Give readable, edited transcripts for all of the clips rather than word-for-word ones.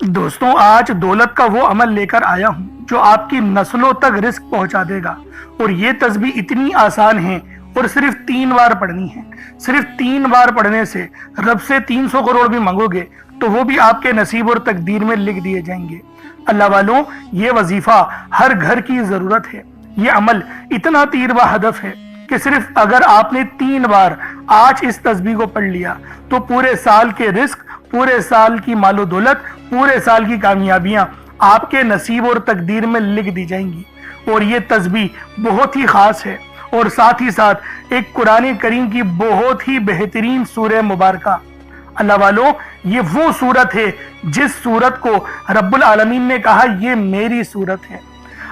دوستوں آج دولت کا وہ عمل لے کر آیا ہوں جو آپ کی نسلوں تک رزق پہنچا دے گا، اور یہ تسبیح اتنی آسان ہے اور صرف 3 بار پڑھنی ہے۔ صرف 3 بار پڑھنے سے رب سے 300 کروڑ بھی مانگو گے تو وہ بھی آپ کے نصیب اور تقدیر میں لکھ دیے جائیں گے۔ اللہ والوں، یہ وظیفہ ہر گھر کی ضرورت ہے۔ یہ عمل اتنا تیروا ہدف ہے کہ صرف اگر آپ نے 3 بار آج اس تسبیح کو پڑھ لیا تو پورے سال کے رزق، پورے سال کی مال و دولت، پورے سال کی کامیابیاں آپ کے نصیب اور تقدیر میں لکھ دی جائیں گی۔ اور یہ تسبیح بہت ہی خاص ہے، اور ساتھ ہی ساتھ ایک قرآن کریم کی بہت ہی بہترین سورہ مبارکہ۔ اللہ والوں، یہ وہ سورت ہے جس سورت کو رب العالمین نے کہا یہ میری سورت ہے۔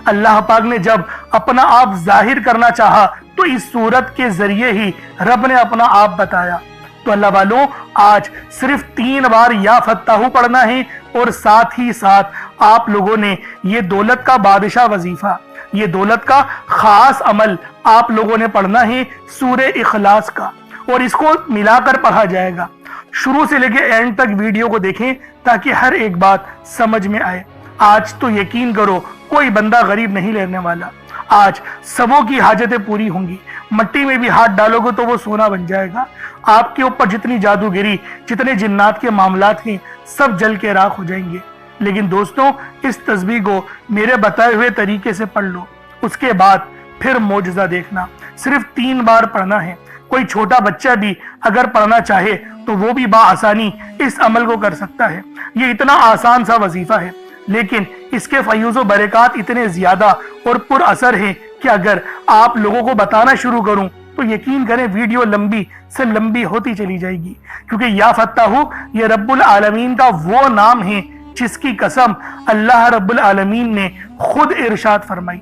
اللہ پاک نے جب اپنا آپ ظاہر کرنا چاہا تو اس سورت کے ذریعے ہی رب نے اپنا آپ بتایا۔ تو اللہ والوں، آج صرف 3 بار یا فتاحو پڑھنا ہے، اور ساتھ ہی ساتھ آپ لوگوں نے یہ دولت کا بادشاہ وظیفہ، یہ دولت کا خاص عمل آپ لوگوں نے پڑھنا ہے سورہ اخلاص کا، اور اس کو ملا کر پڑھا جائے گا۔ شروع سے لے کے اینڈ تک ویڈیو کو دیکھیں تاکہ ہر ایک بات سمجھ میں آئے۔ آج تو یقین کرو کوئی بندہ غریب نہیں رہنے والا۔ آج سبوں کی حاجتیں پوری ہوں گی۔ مٹی میں بھی ہاتھ ڈالو گے تو وہ سونا بن جائے گا۔ آپ کے اوپر جتنی جادوگری، جتنے جنات کے معاملات ہیں، سب جل کے راکھ ہو جائیں گے۔ لیکن دوستوں، اس تسبیح کو میرے بتائے ہوئے طریقے سے پڑھ لو، اس کے بعد پھر معجزہ دیکھنا۔ صرف 3 بار پڑھنا ہے۔ کوئی چھوٹا بچہ بھی اگر پڑھنا چاہے تو وہ بھی بآسانی اس عمل کو کر سکتا ہے۔ یہ اتنا آسان سا وظیفہ ہے، لیکن اس کے فیوز و برکات اتنے زیادہ اور پر اثر ہیں کہ اگر آپ لوگوں کو بتانا شروع کروں تو یقین کریں ویڈیو لمبی سے لمبی ہوتی چلی جائے گی، کیونکہ یا فتاحو یہ رب العالمین کا وہ نام ہے جس کی قسم اللہ رب العالمین نے خود ارشاد فرمائی۔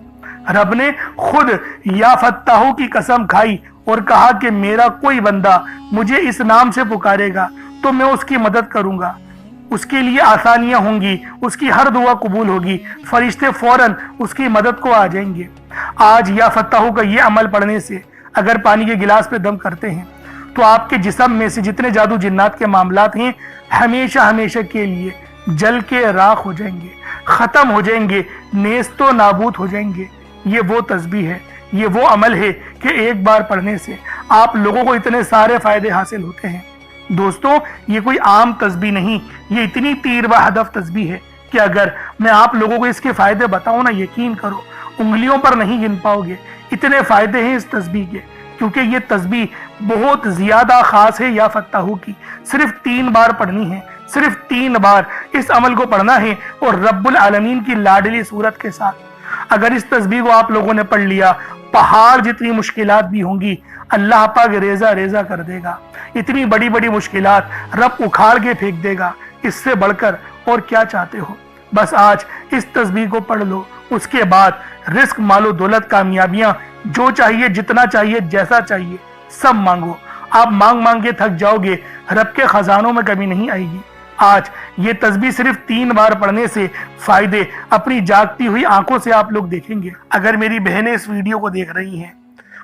رب نے خود یا فتاحو کی قسم کھائی اور کہا کہ میرا کوئی بندہ مجھے اس نام سے پکارے گا تو میں اس کی مدد کروں گا، اس کے لیے آسانیاں ہوں گی، اس کی ہر دعا قبول ہوگی، فرشتے فوراً اس کی مدد کو آ جائیں گے۔ آج یا فتاحو کا یہ عمل پڑھنے سے اگر پانی کے گلاس پہ دم کرتے ہیں تو آپ کے جسم میں سے جتنے جادو جنات کے معاملات ہیں ہمیشہ ہمیشہ کے لیے جل کے راکھ ہو جائیں گے، ختم ہو جائیں گے، نیست و نابود ہو جائیں گے۔ یہ وہ تسبیح ہے، یہ وہ عمل ہے کہ ایک بار پڑھنے سے آپ لوگوں کو اتنے سارے فائدے حاصل ہوتے ہیں۔ دوستوں، یہ کوئی عام تسبیح نہیں، یہ اتنی تیر و ہدف تسبیح ہے کہ اگر میں آپ لوگوں کو اس کے فائدے بتاؤں نا، یقین کرو انگلیوں پر نہیں گن پاؤ گے، اتنے فائدے ہیں اس تسبیح کے، کیونکہ یہ تسبیح بہت زیادہ خاص ہے یا فتاحو کی۔ صرف 3 بار پڑھنی ہے، صرف 3 بار اس عمل کو پڑھنا ہے، اور رب العالمین کی لاڈلی صورت کے ساتھ۔ اگر اس تسبیح کو آپ لوگوں نے پڑھ لیا، پہاڑ جتنی مشکلات بھی ہوں گی اللہ پاک ریزہ ریزہ کر دے گا۔ اتنی بڑی بڑی مشکلات رب اکھاڑ کے پھینک دے گا۔ اس سے بڑھ کر اور کیا چاہتے ہو؟ بس آج اس تسبیح کو پڑھ لو، اس کے بعد رزق، مال و دولت، کامیابیاں، جو چاہیے، جتنا چاہیے، جیسا چاہیے، سب مانگو۔ آپ مانگ مانگ کے تھک جاؤ گے، رب کے خزانوں میں کمی نہیں آئے گی۔ آج یہ تسبیح صرف 3 بار پڑھنے سے فائدے اپنی جاگتی ہوئی آنکھوں سے آپ لوگ دیکھیں گے۔ اگر میری بہنیں اس ویڈیو کو دیکھ رہی ہیں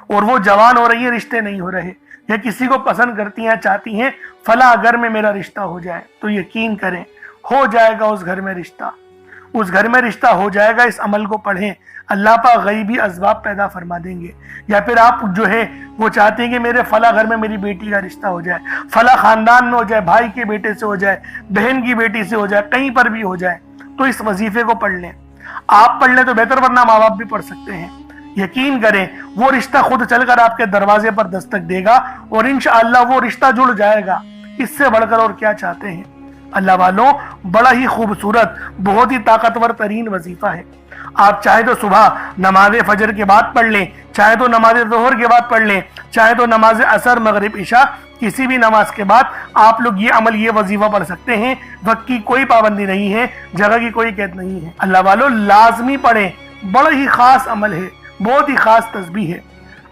اور وہ جوان ہو رہی ہیں، رشتے نہیں ہو رہے، یا کسی کو پسند کرتی ہیں، چاہتی ہیں فلاں گھر میں میرا رشتہ ہو جائے، تو یقین کریں ہو جائے گا اس گھر میں رشتہ، اس گھر میں رشتہ ہو جائے گا۔ اس عمل کو پڑھیں، اللہ پاک غیبی اسباب پیدا فرما دیں گے۔ یا پھر آپ جو ہے وہ چاہتے ہیں کہ میرے فلاں گھر میں میری بیٹی کا رشتہ ہو جائے، فلاں خاندان میں ہو جائے، بھائی کے بیٹے سے ہو جائے، بہن کی بیٹی سے ہو جائے، کہیں پر بھی ہو جائے، تو اس وظیفے کو پڑھ لیں۔ آپ پڑھ لیں تو بہتر، ورنہ ماں باپ بھی پڑھ سکتے ہیں۔ یقین کریں وہ رشتہ خود چل کر آپ کے دروازے پر دستک دے گا، اور انشاءاللہ وہ رشتہ جڑ جائے گا۔ اس سے بڑھ کر اور کیا چاہتے ہیں؟ اللہ والوں، بڑا ہی خوبصورت، بہت ہی طاقتور ترین وظیفہ ہے۔ آپ چاہے تو صبح نماز فجر کے بعد پڑھ لیں، چاہے تو نماز ظہر کے بعد پڑھ لیں، چاہے تو نماز عصر، مغرب، عشاء، کسی بھی نماز کے بعد آپ لوگ یہ عمل، یہ وظیفہ پڑھ سکتے ہیں۔ وقت کی کوئی پابندی نہیں ہے، جگہ کی کوئی قید نہیں ہے۔ اللہ والوں، لازمی پڑھیں، بڑا ہی خاص عمل ہے، بہت ہی خاص تسبیح ہے۔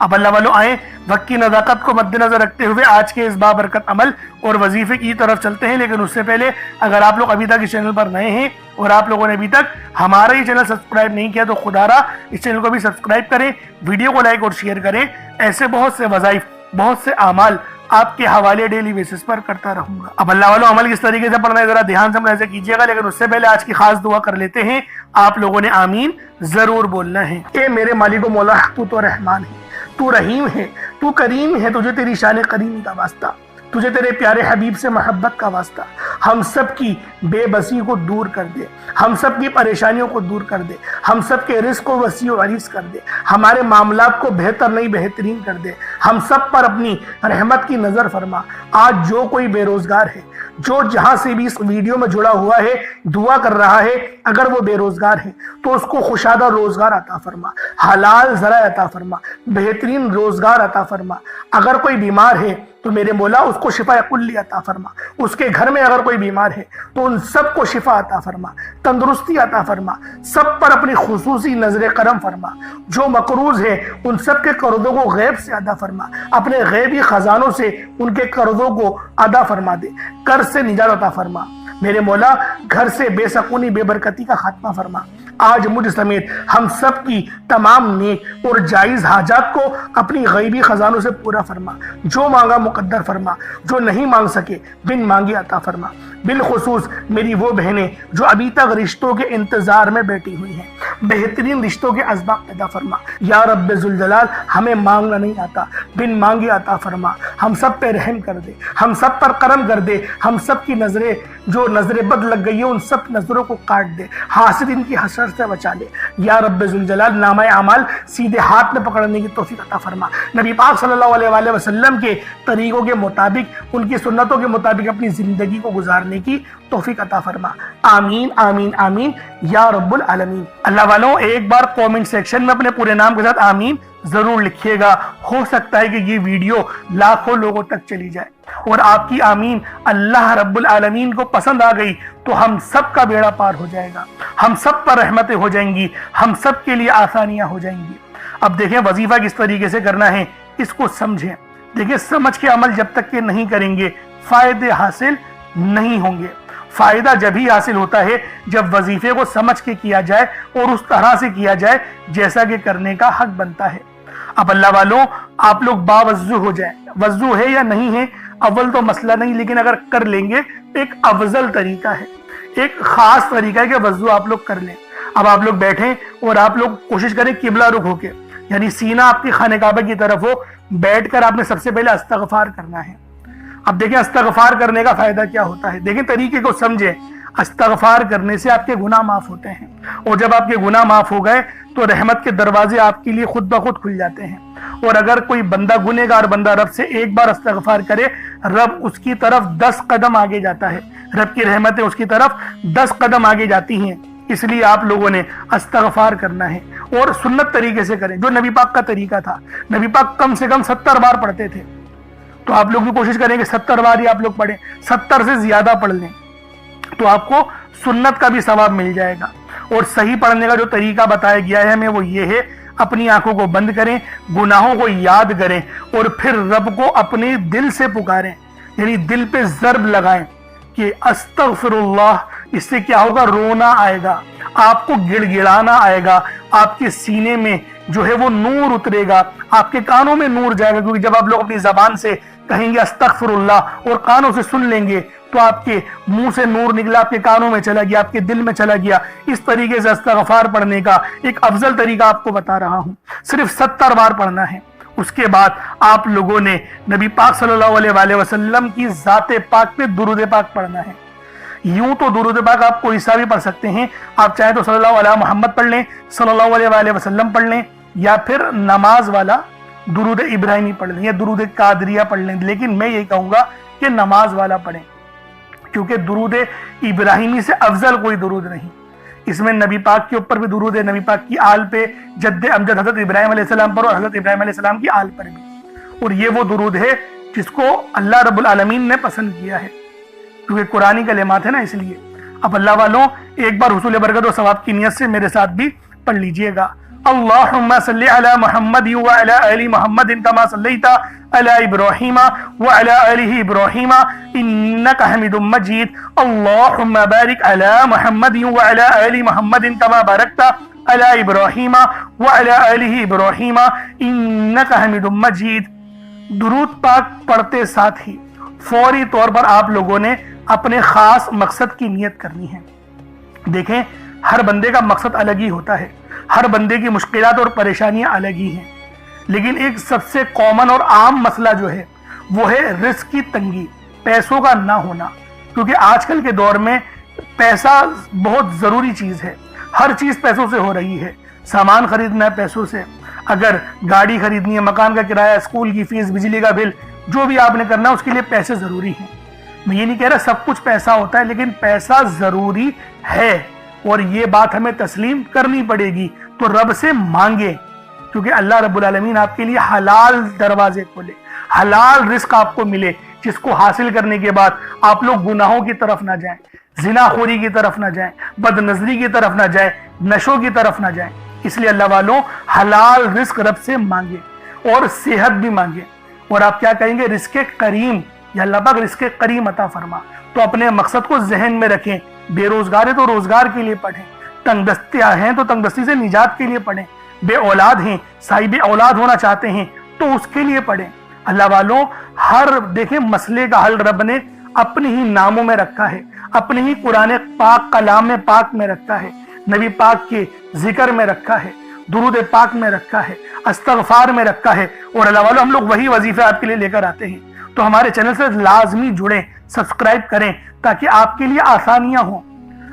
اب اللہ والوں آئیں، وقت کی نزاکت کو مد نظر رکھتے ہوئے آج کے اس بابرکت عمل اور وظیفے کی طرف چلتے ہیں۔ لیکن اس سے پہلے اگر آپ لوگ ابھی تک اس چینل پر نئے ہیں اور آپ لوگوں نے ابھی تک ہمارا یہ چینل سبسکرائب نہیں کیا تو خدا را اس چینل کو بھی سبسکرائب کریں، ویڈیو کو لائک اور شیئر کریں۔ ایسے بہت سے وظائف، بہت سے اعمال آپ کے حوالے ڈیلی بیسس پر کرتا رہوں گا۔ اب اللہ والوں عمل کس طریقے سے پڑھنا ہے ذرا دھیان سے ایسے کیجیے گا، لیکن اس سے پہلے آج کی خاص دعا کر لیتے ہیں۔ آپ لوگوں نے آمین ضرور بولنا ہے۔ اے میرے مالک و مولا، تو رحمان ہے، تو رحیم ہے، تو کریم ہے، تجھے تیری شان کریم کا واسطہ، تجھے تیرے پیارے حبیب سے محبت کا واسطہ، ہم سب کی بے بسی کو دور کر دے، ہم سب کی پریشانیوں کو دور کر دے، ہم سب کے رزق کو وسیع و عریض کر دے، ہمارے معاملات کو بہتر نہیں بہترین کر دے، ہم سب پر اپنی رحمت کی نظر فرما۔ آج جو کوئی بے روزگار ہے، جو جہاں سے بھی اس ویڈیو میں جڑا ہوا ہے دعا کر رہا ہے، اگر وہ بے روزگار ہے تو اس کو خوشادہ روزگار عطا فرما، حلال ذرائع عطا فرما، بہترین روزگار عطا فرما۔ اگر کوئی بیمار ہے تو میرے مولا اس کو شفا کلی عطا فرما، اس کے گھر میں اگر کوئی بیمار ہے تو ان سب کو شفا عطا فرما، تندرستی عطا فرما، سب پر اپنی خصوصی نظر کرم فرما۔ جو مقروض ہے ان سب کے قرضوں کو غیب سے ادا فرما، اپنے غیبی خزانوں سے ان کے قرضوں کو ادا فرما دے، قرض سے نجات عطا فرما۔ میرے مولا گھر سے بے سکونی بے برکتی کا خاتمہ فرما۔ آج مجھ سمیت ہم سب کی تمام نیک اور جائز حاجات کو اپنی غیبی خزانوں سے پورا فرما، جو مانگا مقدر فرما، جو نہیں مانگ سکے بن مانگے عطا فرما۔ بالخصوص میری وہ بہنیں جو ابھی تک رشتوں کے انتظار میں بیٹھی ہوئی ہیں، بہترین رشتوں کے اسباب پیدا فرما۔ یا رب ذوالجلال، ہمیں مانگنا نہیں آتا، بن مانگے عطا فرما۔ ہم سب پہ رحم کر دے، ہم سب پر کرم کر دے، ہم سب کی نظریں جو نظر بد لگ گئی ہے ان سب نظروں کو کاٹ دے، حاسدین کی حسد سے بچا لے۔ یا رب ذوالجلال، نامہ اعمال سیدھے ہاتھ میں پکڑنے کی توفیق عطا فرما۔ نبی پاک صلی اللہ علیہ وآلہ وسلم کے طریقوں کے مطابق، ان کی سنتوں کے مطابق اپنی زندگی کو گزارنے کی توفیق عطا فرما۔ آمین آمین آمین یا رب العالمین۔ اللہ والوں ایک بار کومنٹ سیکشن میں اپنے پورے نام کے ساتھ آمین ضرور لکھیے گا، ہو سکتا ہے کہ یہ ویڈیو لاکھوں لوگوں تک چلی جائے، اور آپ کی آمین اللہ رب العالمین کو پسند آ گئی تو ہم سب کا بیڑا پار ہو جائے گا، ہم سب پر رحمتیں ہو جائیں گی، ہم سب کے لیے آسانیاں ہو جائیں گی۔ اب دیکھیں وظیفہ کس طریقے سے کرنا ہے، اس کو سمجھیں۔ دیکھیں سمجھ کے عمل جب تک کہ نہیں کریں گے فائدے حاصل نہیں ہوں گے۔ فائدہ جب ہی حاصل ہوتا ہے جب وظیفے کو سمجھ کے کیا جائے اور اس طرح سے کیا جائے جیسا کہ کرنے کا حق بنتا ہے۔ اب اللہ والوں آپ لوگ باوضو ہو جائیں، وضو ہے یا نہیں ہے اول تو مسئلہ نہیں، لیکن اگر کر لیں گے ایک افضل طریقہ ہے، ایک خاص طریقہ ہے کہ وضو آپ لوگ کر لیں۔ اب آپ لوگ بیٹھیں اور آپ لوگ کوشش کریں قبلہ رخ ہو کے، یعنی سینہ آپ کی خانہ کعبہ کی طرف ہو، بیٹھ کر آپ نے سب سے پہلے استغفار کرنا ہے۔ اب دیکھیں استغفار کرنے کا فائدہ کیا ہوتا ہے، دیکھیں طریقے کو سمجھیں۔ استغفار کرنے سے آپ کے گناہ معاف ہوتے ہیں، اور جب آپ کے گناہ معاف ہو گئے تو رحمت کے دروازے آپ کے لیے خود بخود کھل جاتے ہیں۔ اور اگر کوئی بندہ گنہگار بندہ رب سے ایک بار استغفار کرے، رب اس کی طرف 10 قدم آگے جاتا ہے، رب کی رحمتیں اس کی طرف 10 قدم آگے جاتی ہیں۔ اس لیے آپ لوگوں نے استغفار کرنا ہے، اور سنت طریقے سے کریں جو نبی پاک کا طریقہ تھا۔ نبی پاک کم سے کم 70 بار پڑھتے تھے، تو آپ لوگ بھی کوشش کریں کہ 70 بار ہی آپ لوگ پڑھیں، 70 سے زیادہ پڑھ لیں تو آپ کو سنت کا بھی ثواب مل جائے گا۔ اور صحیح پڑھنے کا جو طریقہ بتایا گیا ہے ہمیں وہ یہ ہے، اپنی آنکھوں کو بند کریں، گناہوں کو یاد کریں، اور پھر رب کو اپنے دل سے پکاریں، یعنی دل پہ ضرب لگائیں کہ استغفر اللہ۔ اس سے کیا ہوگا، رونا آئے گا، آپ کو گڑ گڑانا آئے گا، آپ کے سینے میں جو ہے وہ نور اترے گا، آپ کے کانوں میں نور جائے گا، کیونکہ جب آپ لوگ اپنی زبان سے کہیں گے استغفر اللہ اور کانوں سے سن لیں گے تو آپ کے منہ سے نور نکلا، آپ کے کانوں میں چلا گیا، آپ کے دل میں چلا گیا۔ اس طریقے سے استغفار پڑھنے کا ایک افضل طریقہ آپ کو بتا رہا ہوں، صرف 70 بار پڑھنا ہے۔ اس کے بعد آپ لوگوں نے نبی پاک صلی اللہ علیہ وآلہ وسلم کی ذات پاک پہ درود پاک پڑھنا ہے۔ یوں تو درود پاک آپ کوئی سا بھی پڑھ سکتے ہیں، آپ چاہیں تو صلی اللہ علیہ محمد پڑھ لیں، صلی اللہ علیہ وآلہ وسلم پڑھ لیں، یا پھر نماز والا درود ابراہیمی پڑھ لیں، یا درود قادریہ پڑھ لیں، لیکن میں یہی کہوں گا کہ نماز والا پڑھیں، کیونکہ درود ابراہیمی سے افضل کوئی درود نہیں۔ اس میں نبی پاک کے اوپر بھی درود ہے، نبی پاک کی آل پہ، جد امجد حضرت ابراہیم علیہ السلام پر، اور حضرت ابراہیم علیہ السلام کی آل پر بھی، اور یہ وہ درود ہے جس کو اللہ رب العالمین نے پسند کیا ہے، کیونکہ قرآنی کلمات ہے نا، اس لیے۔ اب اللہ والوں ایک بار حصول برکت و ثواب کی نیت سے میرے ساتھ بھی پڑھ لیجئے گا۔ اللہم صلی علی محمد وعلی آل محمد کما صلیت علی ابراہیم وعلی آل ابراہیم انک حمید مجید۔ اللہم بارک علی محمد وعلی آل محمد کما بارکت علی ابراہیم وعلی آل ابراہیم انک حمید مجید۔ दुरूद पाक पढ़ते साथ ही फौरी तौर पर आप लोगों ने अपने खास मकसद की नियत करनी है। देखें, हर बंदे का मकसद अलग ही होता है, हर बंदे की मुश्किलात और परेशानियां अलग ही हैं, लेकिन एक सबसे कॉमन और आम मसला जो है वो है रिस्क की तंगी, पैसों का ना होना। क्योंकि आजकल के दौर में पैसा बहुत जरूरी चीज है, हर चीज पैसों से हो रही है। सामान खरीदना है पैसों से, अगर गाड़ी खरीदनी है, मकान का किराया, स्कूल की फीस, बिजली का बिल, जो भी आपने करना है उसके लिए पैसे जरूरी हैं। मैं ये नहीं कह रहा सब कुछ पैसा होता है, लेकिन पैसा जरूरी है और ये बात हमें तस्लीम करनी पड़ेगी। तो रब से मांगे, क्योंकि अल्लाह रब्बुल आलमीन आपके लिए हलाल दरवाजे खोले, हलाल रिस्क आपको मिले, जिसको हासिल करने के बाद आप लोग गुनाहों की तरफ ना जाएं, जिनाखोरी की तरफ ना जाएं, बदनजरी की तरफ ना जाएं, नशों की तरफ ना जाएं। इसलिए अल्लाह वालों, हलाल रिस्क रब से मांगे और सेहत भी मांगे। और आप क्या कहेंगे? रिस्क करीम, या अल्लाह पाक रिस्क करीम अता फरमा। तो अपने मकसद को जहन में रखें। बेरोजगार है तो रोजगार के लिए पढ़ें, तंगदस्तियां हैं तो तंगदस्ती से निजात के लिए पढ़ें, बे औलाद हैं, साहिब औलाद होना चाहते हैं तो उसके लिए पढ़ें। अल्लाह वालों, हर देखें मसले का हल रब ने अपने ही नामों में रखा है, अपने ही कुरान पाक कलाम पाक में रखा है, नबी पाक के जिक्र में रखा है, दुरूद पाक में रखा है, अस्तगफार में रखा है। और अल्लाह वालों, हम लोग वही वजीफे आपके लिए लेकर आते हैं। तो हमारे चैनल से लाजमी जुड़ें, सब्सक्राइब करें, ताकि आपके लिए आसानियां हों।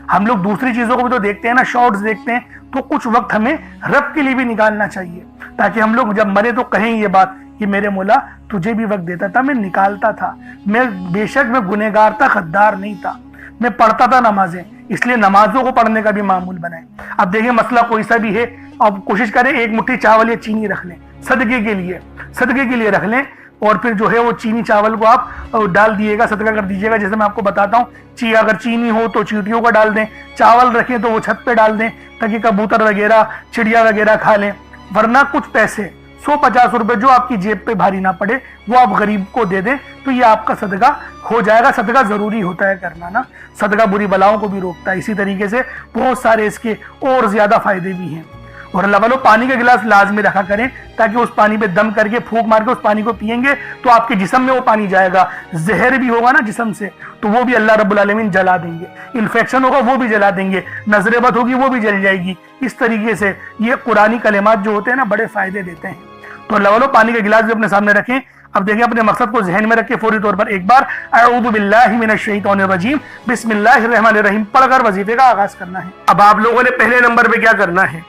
हम लोग दूसरी चीजों को भी तो देखते हैं ना, शॉर्ट्स देखते हैं, तो कुछ वक्त हमें रब के लिए भी निकालना चाहिए, ताकि हम लोग जब मरे तो कहें ये बात कि मेरे मौला तुझे भी वक्त देता था, मैं निकालता था, मैं बेशक मैं गुनहगार था, खद्दार नहीं था, मैं पढ़ता था नमाजें, इसलिए नमाजों को पढ़ने का भी मामूल बनाए। अब देखिए मसला कोई सा भी है, अब कोशिश करें एक मुट्ठी चावल या चीनी रख लें, सदके के लिए रख लें, और फिर जो है वो चीनी चावल को आप डाल दिएगा, सदका कर दीजिएगा। जैसे मैं आपको बताता हूँ, अगर चीनी हो तो चींटियों को डाल दें, चावल रखें तो वो छत पे डाल दें, ताकि कबूतर वगैरह, चिड़िया वगैरह खा लें। वरना कुछ पैसे 150 रुपए जो आपकी जेब पे भारी ना पड़े, वो आप गरीब को दे दें, तो ये आपका सदका हो जाएगा। सदका जरूरी होता है करना ना, सदका बुरी बलाओं को भी रोकता है। इसी तरीके से बहुत सारे इसके और ज्यादा फायदे भी हैं। और अल्लाह वालों, पानी का गिलास लाजमी रखा करें, ताकि उस पानी पे दम करके फूंक मार के उस पानी को पिएंगे तो आपके जिस्म में वो पानी जाएगा। जहर भी होगा ना जिस्म से, तो वो भी अल्लाह रब्बुल आलमीन जला देंगे। इन्फेक्शन होगा वो भी जला देंगे, नजर बद होगी वो भी जल जाएगी। इस तरीके से ये कुरानी कलिमात जो होते हैं ना, बड़े फायदे देते हैं। तो अल्लाह वालों, पानी का गिलास भी अपने सामने रखें। अब देखिए, अपने मकसद को जहन में रख के फौरी तौर पर एक बार अऊज़ु बिल्लाहि मिनश शैतानिर रजीम बिस्मिल्लाहिर रहमानिर रहीम पढ़कर वजीफे का आगाज करना है। अब आप लोगों ने पहले नंबर पे क्या करना है,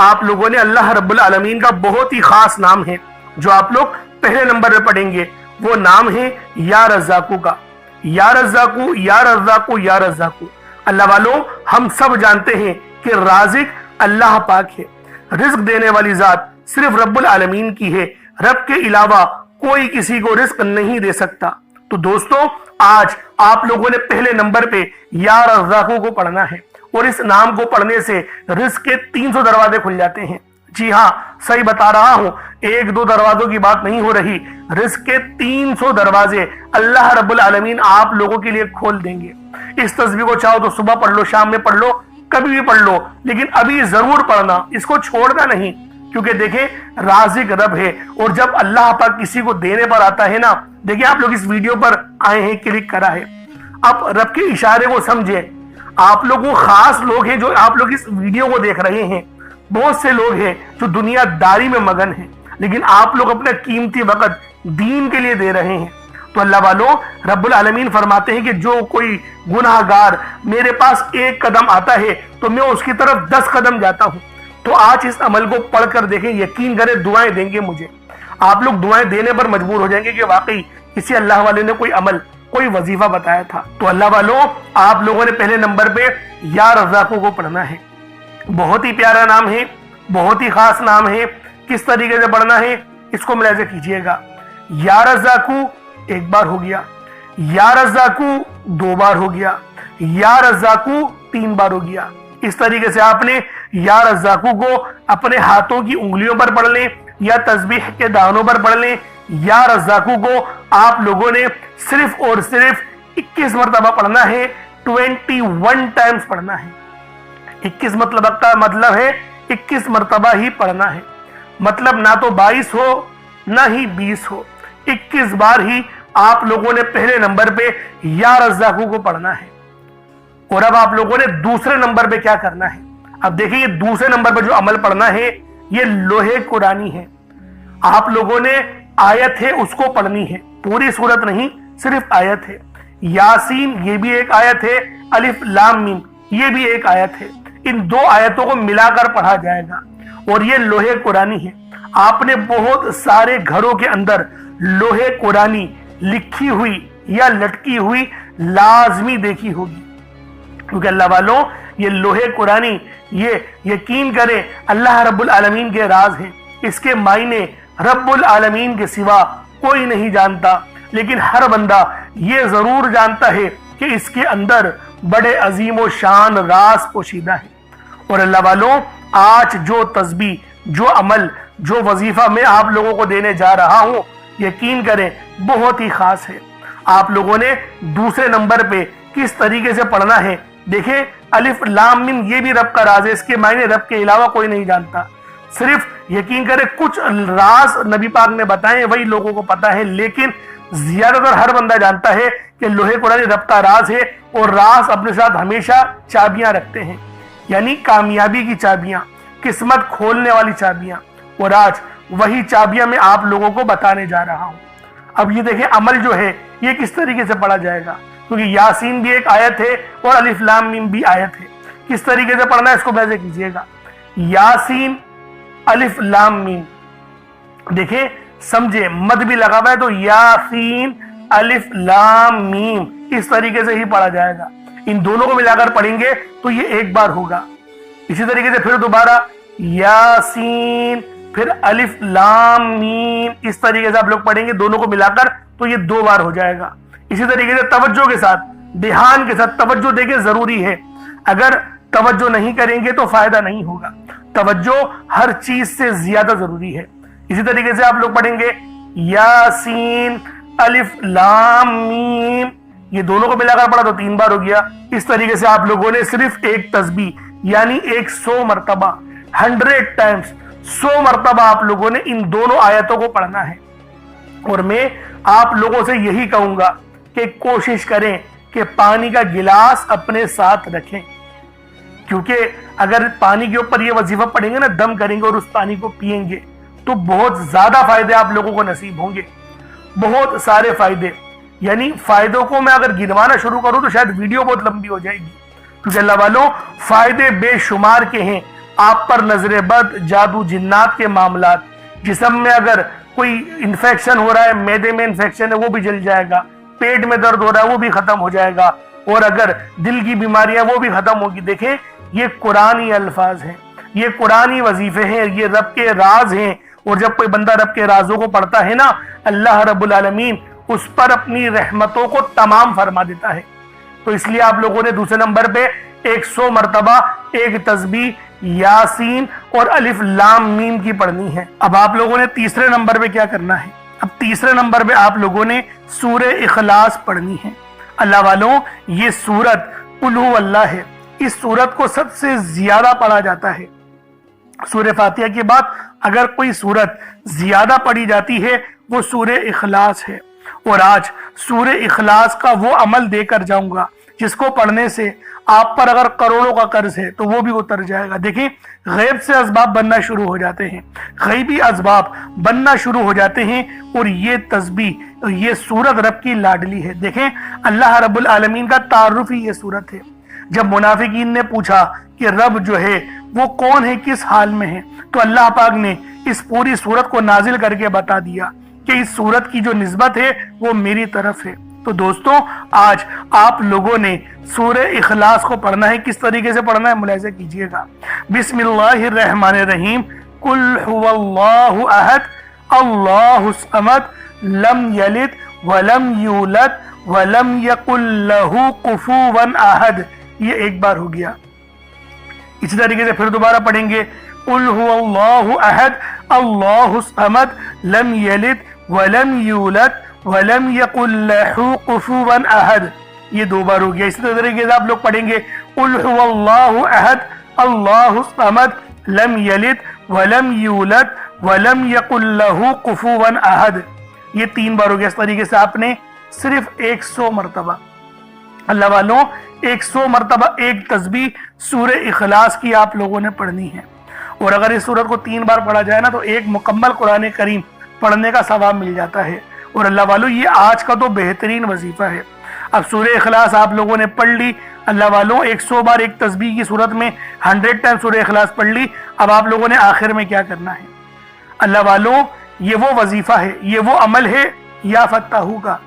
आप लोगों ने अल्लाह रब्बुल आलमीन का बहुत ही खास नाम है जो आप लोग पहले नंबर पे पढ़ेंगे। वो नाम है या रज़्ज़ाक़ू का। या रज़्ज़ाक़ू, या रज़्ज़ाक़ू, या रज़्ज़ाक़ू। अल्लाह वालों, हम सब जानते हैं कि राज़िक अल्लाह पाक है, रिज्क देने वाली जात सिर्फ रब्बुल आलमीन की है। रब के अलावा कोई किसी को रिज्क नहीं दे सकता। तो दोस्तों, आज आप लोगों ने पहले नंबर पे या रज़्ज़ाक़ू को पढ़ना है, और इस नाम को पढ़ने से रिस्क के 300 दरवाजे खुल जाते हैं। जी हाँ, सही बता रहा हूं, 1-2 दरवाजों की बात नहीं हो रही, रिस्क के 300 दरवाजे अल्लाह रब्बुल आलमीन आप लोगों के लिए खोल देंगे। इस तस्बीह को चाहो तो सुबह पढ़ लो, शाम में पढ़ लो, कभी भी पढ़ लो, लेकिन अभी जरूर पढ़ना, इसको छोड़ना नहीं। क्योंकि देखें, राज़िक रब है, और जब अल्लाह पाक किसी को देने पर आता है ना, देखिए आप लोग इस वीडियो पर आए हैं, क्लिक करा है, अब रब के इशारे को समझे। आप लोग वो खास लोग हैं जो आप लोग इस वीडियो को देख रहे हैं। बहुत से लोग हैं जो दुनियादारी में मगन हैं, लेकिन आप लोग अपना कीमती वक्त दीन के लिए दे रहे हैं। तो अल्लाह वालों, रब्बुल आलमीन फरमाते हैं कि जो कोई गुनाहगार मेरे पास एक कदम आता है तो मैं उसकी तरफ 10 कदम जाता हूं। तो आज इस अमल को पढ़कर देखें, यकीन करें दुआएं देंगे मुझे। आप लोग दुआएं देने पर मजबूर हो जाएंगे कि वाकई किसी अल्लाह वाले ने कोई अमल, कोई वजीफा बताया था। तो अल्लाह वालों, आप लोगों ने पहले नंबर पे या रज़्ज़ाक़ू को पढ़ना है। बहुत ही प्यारा नाम है, बहुत ही खास नाम है। किस तरीके से पढ़ना है इसको मुलाहिज़ा कीजिएगा। या रज़्ज़ाक़ू एक बार हो गया, या रज़्ज़ाक़ू 2 बार हो गया, या रज़्ज़ाक़ू 3 बार हो गया। इस तरीके से आपने या रज़्ज़ाक़ू को अपने हाथों की उंगलियों पर पढ़ लें या तस्बीह के दानों पर पढ़ लें। या रज़्ज़ाक़ू को आप लोगों ने सिर्फ और सिर्फ 21 मरतबा पढ़ना है, 21 टाइम्स पढ़ना है। 21 मतलब है 21 मरतबा ही पढ़ना है। मतलब ना तो 22 हो ना ही 20 हो, 21 बार ही आप लोगों ने पहले नंबर पे या रज़्ज़ाक़ू को पढ़ना है। और अब आप लोगों ने दूसरे नंबर पे क्या करना है? अब देखिए, ये दूसरे नंबर पे जो अमल पढ़ना है ये लोहे कुरानी है। आप लोगों ने आयत है उसको पढ़नी है, पूरी सूरत नहीं, सिर्फ आयत है। यासीन ये भी एक आयत है, अलिफ लाम मीम ये भी एक आयत है। इन दो आयतों को मिलाकर पढ़ा जाएगा और ये लोहे कुरानी है। आपने बहुत सारे घरों के अंदर लोहे कुरानी लिखी हुई या लटकी हुई लाजमी देखी होगी, क्योंकि अल्लाह वालों ये लोहे कुरानी, ये यकीन करें, अल्लाह रब्बुल आलमीन के राज हैं। इसके मायने रब्बुल आलमीन के सिवा कोई नहीं जानता, लेकिन हर बंदा ये जरूर जानता है कि इसके अंदर बड़े अजीम व शान राज पोशीदा है। और अल्लाह वालों, आज जो तस्बीह, जो अमल, जो वजीफा मैं आप लोगों को देने जा रहा हूं, यकीन करें बहुत ही खास है। आप लोगों ने दूसरे नंबर पे किस तरीके से पढ़ना है देखें। अलिफ लाम मीम ये भी रब का राज है, इसके मायने रब के अलावा कोई नहीं जानता। सिर्फ यकीन करें कुछ राज नबी पाक ने बताए, वही लोगों को पता है, लेकिन ज्यादातर हर बंदा जानता है कि लोहे कुरानी रब का राज है। और राज अपने साथ हमेशा चाबियां रखते हैं, यानी कामयाबी की चाबियां, किस्मत खोलने वाली चाबियां। और आज वही चाबियां मैं आप लोगों को बताने जा रहा हूं। अब ये देखें, अमल जो है ये किस तरीके से पढ़ा जाएगा, क्योंकि यासीन भी एक आयत है और अलिफ लाम मीम भी आयत है। किस तरीके से पढ़ना है इसको वैसे कीजिएगा। यासीन अलिफ लाम मीम, देखें समझे, मद भी लगा हुआ है, तो यासीन अलिफ लाम मीम इस तरीके से ही पढ़ा जाएगा। इन दोनों को मिलाकर पढ़ेंगे तो ये एक बार होगा। इसी तरीके से फिर दोबारा यासीन, फिर अलिफ लाम मीम, इस तरीके से आप लोग पढ़ेंगे दोनों को मिलाकर तो ये 2 बार हो जाएगा। इसी तरीके से तवज्जो के साथ, ध्यान के साथ, तवज्जो देके जरूरी है। अगर तवज्जो नहीं करेंगे तो फायदा नहीं होगा। तवज्जो हर चीज से ज्यादा जरूरी है। इसी तरीके से आप लोग पढ़ेंगे यासीन अलिफ लाम मीम, ये दोनों को मिलाकर पढ़ा तो 3 बार हो गया। इस तरीके से आप लोगों ने सिर्फ एक तस्बीह यानी 100 मरतबा, 100 टाइम्स, 100 मरतबा आप लोगों ने इन दोनों आयतों को पढ़ना है। और मैं आप लोगों से यही कहूंगा कि कोशिश करें कि पानी का गिलास अपने साथ रखें, क्योंकि अगर पानी के ऊपर ये वजीफा पढ़ेंगे ना, दम करेंगे और उस पानी को पिएंगे तो बहुत ज्यादा फायदे आप लोगों को नसीब होंगे, बहुत सारे फायदे। यानी फायदों को मैं अगर गिनवाना शुरू करूं तो शायद वीडियो बहुत लंबी हो जाएगी, क्योंकि अल्लाह वालों फायदे बेशुमार के हैं। आप पर नजर बद, जादू, जिन्नात के मामलात, जिस्म में अगर कोई इन्फेक्शन हो रहा है, मैदे में इन्फेक्शन है वो भी जल जाएगा, पेट में दर्द हो रहा है वो भी खत्म हो जाएगा, और अगर दिल की बीमारियां वो भी खत्म होगी। देखें, ये कुरानी अल्फाज हैं, ये कुरानी वजीफे हैं, ये रब के राज हैं। और जब कोई बंदा रब के राजों को पढ़ता है ना, अल्लाह रब्बुल आलमीन उस पर अपनी रहमतों को तमाम फरमा देता है। तो इसलिए आप लोगों ने दूसरे नंबर पे 100 मरतबा एक तस्बीह यासीन और अलिफ लाम मीम की पढ़नी है। अब आप लोगों ने तीसरे नंबर पे क्या करना है? अब तीसरे नंबर पे आप लोगों ने सूरे इखलास पढ़नी है। अल्लाह वालों, ये सूरत कुल हु अल्लाह है, इस सूरत को सबसे ज्यादा पढ़ा जाता है। सूरे फातिहा के बाद अगर कोई सूरत ज्यादा पढ़ी जाती है वो सूरे इखलास है। और आज सूरे इखलास का वो अमल देकर जाऊंगा जिसको पढ़ने से आप पर अगर करोड़ों का कर्ज है तो वो भी उतर जाएगा। देखिए, गैब से असबाब बनना शुरू हो जाते हैं, गैबी असबाब बनना शुरू हो जाते हैं। और ये तस्बीह, ये सूरत रब की लाडली है। देखें, अल्लाह रब्बुल आलमीन का तारुफ ही ये सूरत है। जब मुनाफिकीन ने पूछा कि रब जो है वो कौन है, किस हाल में है, तो अल्लाह पाक ने इस पूरी सूरत को नाजिल करके बता दिया कि इस सूरत की जो निस्बत है वो मेरी तरफ है। तो दोस्तों, आज आप लोगों ने सूरे इखलास को पढ़ना है। किस तरीके से पढ़ना है मुलाहिज़ा कीजिएगा। बिस्मिल्लाहिर्रहमानिर्रहीम। कुल हुवल्लाहु अहद अल्लाहुस समद लम यलिद वलम यूलद वलम यकुल लहू कुफुवन अहद। ये एक बार हो गया। इसी तरीके से फिर दोबारा पढ़ेंगे। कुल हुवल्लाहु अहद अल्लाहुस समद लम यलिद वलम यूलद वलम यकुल लहू कुफुवन अहद। ये 2 बार हो गया। इसी तरीके से आप लोग पढ़ेंगे। कुल हुवल्लाहु अहद अल्लाहुस समद लम यलिद वलम यूलद वलम यकुल लहू कुफुवन अहद। یہ 3 बार हो गया। इस तरीके से आपने सिर्फ 100 मरतबा, अल्लाह वालों 100 मरतबा एक तस्बीह सूरह इखलास की आप लोगों ने पढ़नी है। और अगर इस सूरत को 3 बार पढ़ा जाए ना तो एक मुकम्मल कुरान करीम पढ़ने का सवाब मिल जाता है। और अल्लाह वालों ये आज का तो बेहतरीन वजीफा है। अब सूरह इखलास आप लोगों ने पढ़ ली, अल्लाह वालों 100 बार एक तस्बीह की सूरत में 100 टाइम सूरह इखलास पढ़ ली। अब आप लोगों ने आखिर में क्या करना है? अल्लाह वालों ये वो वजीफा है, ये वो अमल है या फत्ताहू का।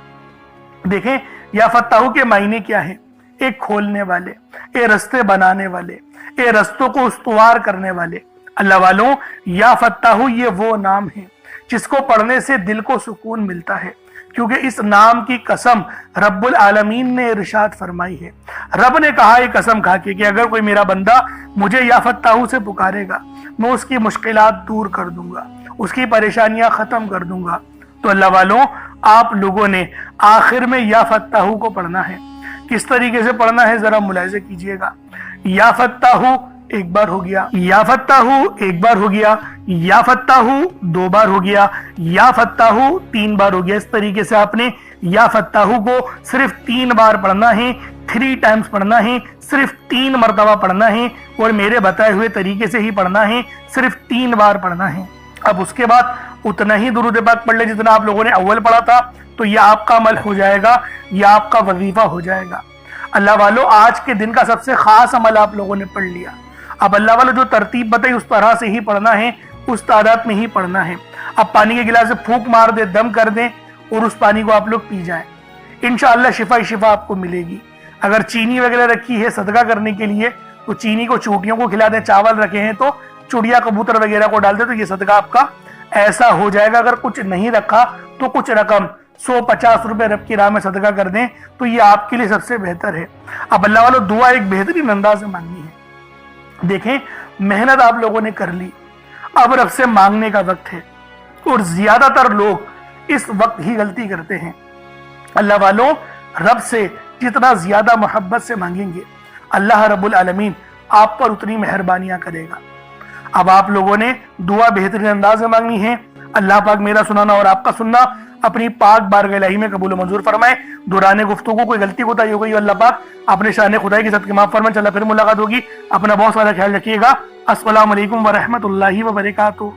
देखें या फत्ताहू के मायने क्या है? एक खोलने वाले, एक रस्ते बनाने वाले, एक रस्तों को उस्तवार करने वाले। अल्लाह वालों या फत्ताहू ये वो नाम है जिसको पढ़ने से दिल को सुकून मिलता है, क्योंकि इस नाम की कसम रब्बुल आलमीन ने इरशाद फरमाई है। रब ने कहा है कसम खा के कि अगर कोई मेरा बंदा मुझे या फत्ताहू से पुकारेगा मैं उसकी मुश्किलात दूर कर दूंगा, उसकी परेशानियां खत्म कर दूंगा। तो अल्लाह वालों आप लोगों ने आखिर में या फत्ताहू को पढ़ना है। किस तरीके से पढ़ना है जरा मुलाहिजा कीजिएगा। या फत्ताहू एक बार हो गया, या फत्ताहू एक बार हो गया, या फत्ताहू 2 बार हो गया, या फत्ताहू 3 बार हो गया। इस तरीके से आपने या फत्ताहू को सिर्फ 3 बार पढ़ना है, 3 टाइम्स पढ़ना है, सिर्फ 3 मरतबा पढ़ना है और मेरे बताए हुए तरीके से ही पढ़ना है, सिर्फ 3 बार पढ़ना है। अब उसके बाद उतना ही दुरूद पाक पढ़ ले जितना आप लोगों ने अव्वल पढ़ा था, तो यह आपका अमल हो जाएगा, यह आपका वजीफा हो जाएगा। अल्लाह वालों आज के दिन का सबसे खास अमल आप लोगों ने पढ़ लिया। अब अल्लाह वालों जो तरतीब बताई उस तरह से ही पढ़ना है, उस तादाद में ही पढ़ना है। अब पानी के गिलास से फूंक मार दे, दम कर दें और उस पानी को आप लोग पी जाएं, इंशाअल्लाह शिफा ही शिफा आपको मिलेगी। अगर चीनी वगैरह रखी है सदका करने के लिए तो चीनी को चूटियों को खिला दें, चावल रखे हैं तो चुड़िया कबूतर वगैरह को डाल दे, तो ये सदका आपका ऐसा हो जाएगा। अगर कुछ नहीं रखा तो कुछ रकम 150 रुपए रब की राह में सदका कर दें, तो ये आपके लिए सबसे बेहतर है। अब अल्लाह वालों दुआ एक बेहतरीन अंदाज में मांगनी है। देखें मेहनत आप लोगों ने कर ली, अब रब से मांगने का वक्त है और ज्यादातर लोग इस वक्त ही गलती करते हैं। अल्लाह वालों रब से जितना ज्यादा मोहब्बत से मांगेंगे अल्लाह रब्बुल आलमीन आप पर उतनी मेहरबानियां करेगा। अब आप लोगों ने दुआ बेहतरीन अंदाज में मांगनी है। अल्लाह पाक मेरा सुनाना और आपका सुनना अपनी पाक बारगाह इलाही में कबूल मंजूर फरमाए। दौरान गुफ्तगू कोई गलती कोताही हो गई अल्लाह पाक अपने शान खुदाई के सदके माफ फरमाए। चला फिर मुलाकात होगी, अपना बहुत सारा ख्याल रखिएगा। अस्सलाम वालेकुम व रहमतुल्लाहि व बरकातहू।